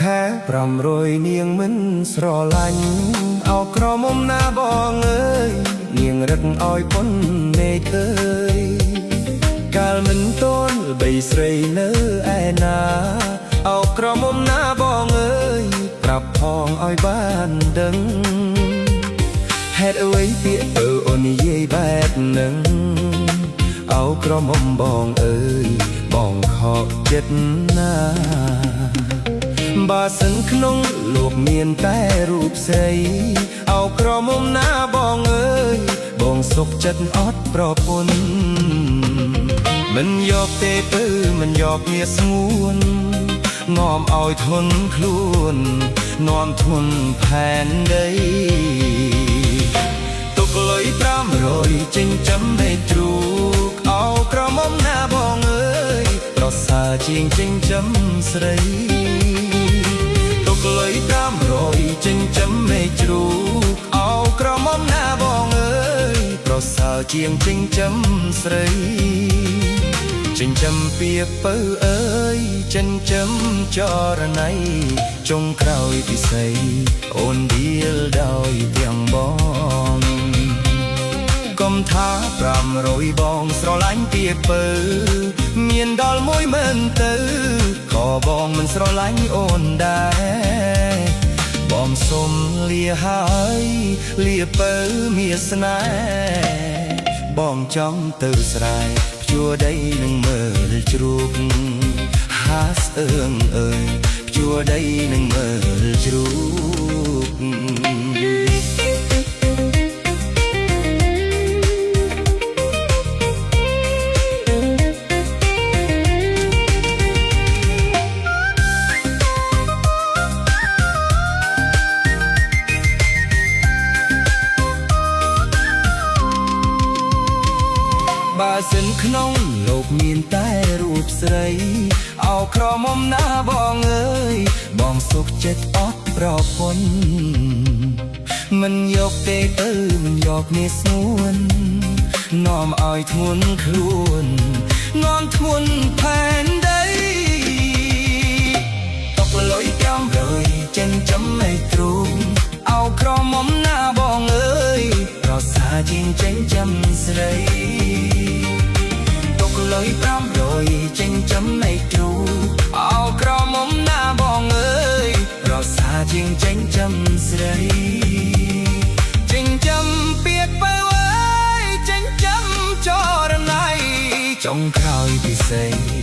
ខែ500នាងមិនស្រឡាញ់អោក្រមុំណាបងអើយនាងរឹកឲ្យប៉ុនមេឃអើយកាលមិនតូនបីស្រីនៅឯណាអោក្រមុំណាបងអើយប្រាប់ផងឲ្យបានដឹងហេតុអ្វីពាក្យអូននិយាយបែបនឹងអោក្រមុំបងអើយបងខកចិត្តណាបើសិនក្នុងលោកមានតែរូបស្រីអោក្រមុំណាបងអើយបងសុខចិត្តអត់ប្រពន្ធមិនយកទេពើមិនយកងារស្ងួននាំឲ្យធន់ខ្លួននាំធន់ផែនដីទុកលុយ500ចិញ្ចឹមមេទ្រូកអោក្រមុំណាបងអើយប្រសើរជាងចិញ្ចឹមស្រីទុកលុយ500ចិញ្ចឹមមេជ្រូកអោក្រមុំណាបងអើយប្រសើរជាងចិញ្ចឹមស្រីចិញ្ចឹមពាពៅអើយចិញ្ចឹមចរណៃចុងក្រោយពិសីអូនដៀលដោយទាំងបងកុំថា500បងស្រឡាញ់ពាពៅមានដល់10000ទៅក៏បងមិនស្រឡាញ់អូនដែរបងសុំលាហើយលាពៅមានស្នេហ៍បងចង់ទៅស្រែភ្ជួរដីនឹងមើលជ្រូកហាស្អឿងអើយភ្ជួរដីនឹងមើលជ្រូកបើសិនក្នុងលោកមានតែរូបស្រីអោក្រមុំណាបងអើយបងសុខចិត្តអត់ប្រពន្ធមិនយកទេទៅមិនយកនេះស្ងួននាំឲ្យធ្ងន់ខ្លួននាំធ្ងន់ផែនដីទុកលុយ500ចិញ្ចឹមមេទ្រូកអោក្រមុំណាបងអើយប្រសើរជាងចិញ្ចឹមស្រីលុយ500ចិញ្ចឹមមេទ្រូកអោក្រមុំណាបងអើយប្រសើរជាងចិញ្ចឹមស្រីចិញ្ចឹមពាក្យបើអើយចិញ្ចឹមចរណៃចុងក្រោយពិសេស